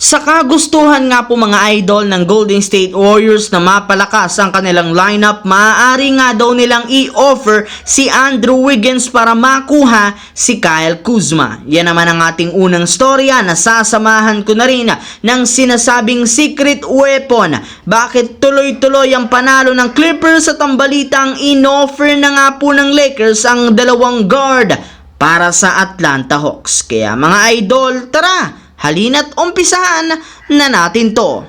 Sa kagustuhan nga po mga idol ng Golden State Warriors na mapalakas ang kanilang lineup, maaari nga daw nilang i-offer si Andrew Wiggins para makuha si Kyle Kuzma. Yan naman ang ating unang storya na sasamahan ko na rin ng sinasabing secret weapon. Bakit tuloy-tuloy ang panalo ng Clippers at ang balitang in-offer na nga po ng Lakers ang dalawang guard para sa Atlanta Hawks. Kaya mga idol, tara! Halina't umpisahan na natin to.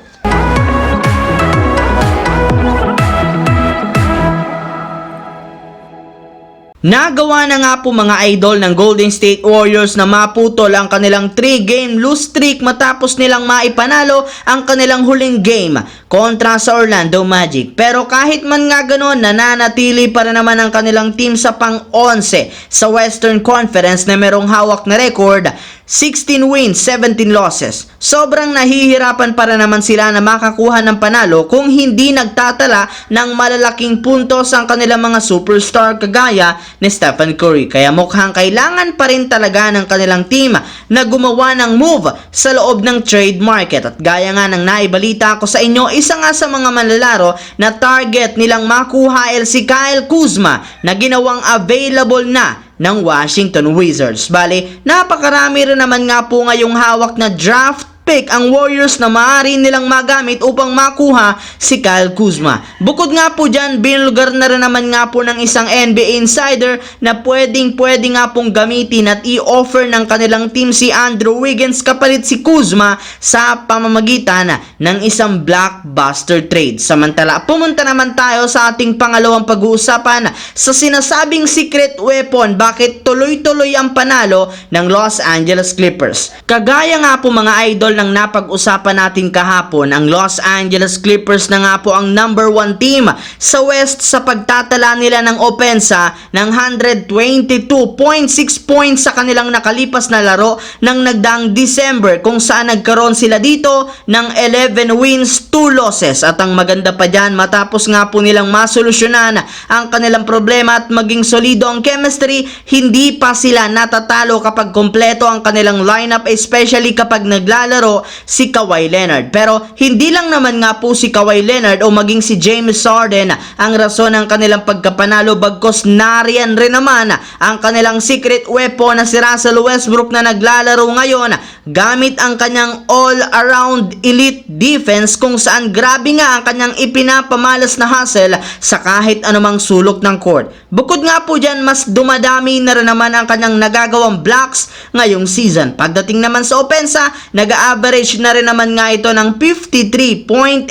Nagawa na nga po mga idol ng Golden State Warriors na maputol ang kanilang 3-game lose streak matapos nilang maipanalo ang kanilang huling game kontra sa Orlando Magic. Pero kahit man nga ganoon, nananatili pa rin naman ang kanilang team sa pang-11 sa Western Conference na merong hawak na record 16 wins, 17 losses. Sobrang nahihirapan para naman sila na makakuha ng panalo kung hindi nagtatala ng malalaking puntos ang kanilang mga superstar kagaya ni Stephen Curry. Kaya mukhang kailangan pa rin talaga ng kanilang team na gumawa ng move sa loob ng trade market. At gaya nga ng naibalita ko sa inyo, isa nga sa mga manlalaro na target nilang makuha si Kyle Kuzma na ginawang available na ng Washington Wizards. Bale, napakarami rin naman nga po ngayong hawak na draft pick ang Warriors na maaari nilang magamit upang makuha si Kyle Kuzma. Bukod nga po dyan, binulgar na rin naman nga po ng isang NBA insider na pwede nga pong gamitin at i-offer ng kanilang team si Andrew Wiggins kapalit si Kuzma sa pamamagitan ng isang blockbuster trade. Samantala, pumunta naman tayo sa ating pangalawang pag-uusapan sa sinasabing secret weapon bakit tuloy-tuloy ang panalo ng Los Angeles Clippers. Kagaya nga po mga idol ng napag-usapan natin kahapon, ang Los Angeles Clippers na nga po ang number 1 team sa West sa pagtatala nila ng opensa ng 122.6 points sa kanilang nakalipas na laro ng nagdaang December, kung saan nagkaroon sila dito ng 11 wins, 2 losses. At ang maganda pa dyan, matapos nga po nilang masolusyonan ang kanilang problema at maging solido ang chemistry, hindi pa sila natatalo kapag kompleto ang kanilang lineup, especially kapag naglalaro si Kawhi Leonard. Pero hindi lang naman nga po si Kawhi Leonard o maging si James Harden ang rason ng kanilang pagkapanalo, bagkos nariyan rin naman ang kanilang secret weapon na si Russell Westbrook na naglalaro ngayon gamit ang kanyang all-around elite defense, kung saan grabe nga ang kanyang ipinapamalas na hustle sa kahit anumang sulok ng court. Bukod nga po dyan, mas dumadami na rin naman ang kanyang nagagawang blocks ngayong season. Pagdating naman sa opensa, nag-average na rin naman nga ito ng 53.8%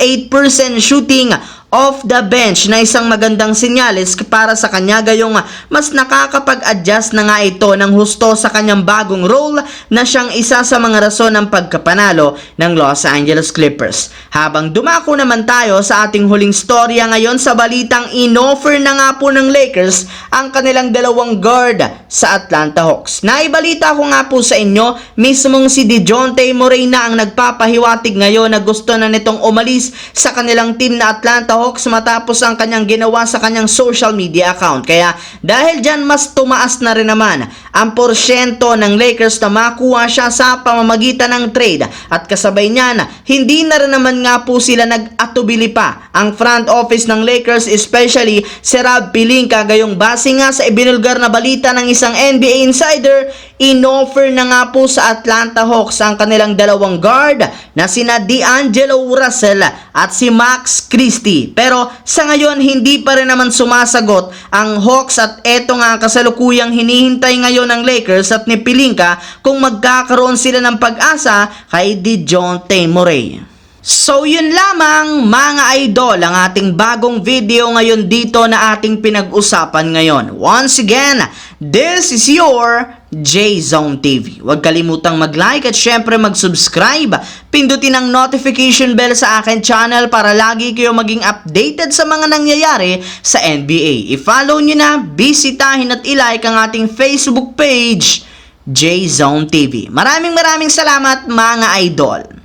shooting off the bench na isang magandang senyales para sa kanya, gayong mas nakakapag-adjust na nga ito ng husto sa kanyang bagong role na siyang isa sa mga rason ng pagkapanalo ng Los Angeles Clippers. Habang dumako naman tayo sa ating huling storya ngayon sa balitang in-offer na nga po ng Lakers ang kanilang dalawang guard sa Atlanta Hawks. Naibalita ko nga po sa inyo, mismong si DeJounte Murray na ang nagpapahiwatig ngayon na gusto na nitong umalis sa kanilang team na Atlanta Hawks matapos ang kanyang ginawa sa kanyang social media account. Kaya dahil dyan, mas tumaas na rin naman ang porsyento ng Lakers na makuha siya sa pamamagitan ng trade. At kasabay niyan, hindi na rin naman nga po sila nag-atubili pa ang front office ng Lakers, especially si Rob Pelinka, gayong base nga sa ibinulgar na balita ng isang NBA insider, in-offer na nga po sa Atlanta Hawks ang kanilang dalawang guard na sina D'Angelo Russell at si Max Christie. Pero sa ngayon, hindi pa rin naman sumasagot ang Hawks at eto nga ang kasalukuyang hinihintay ngayon ng Lakers at ni Pelinka kung magkakaroon sila ng pag-asa kay DeJounte Murray. So yun lamang mga idol ang ating bagong video ngayon dito na ating pinag-usapan ngayon. Once again, this is your J-Zone TV. Huwag kalimutang mag-like at syempre mag-subscribe. Pindutin ang notification bell sa akin channel para lagi kayo maging updated sa mga nangyayari sa NBA. I-follow nyo na, bisitahin at i-like ang ating Facebook page, J-Zone TV. Maraming salamat mga idol.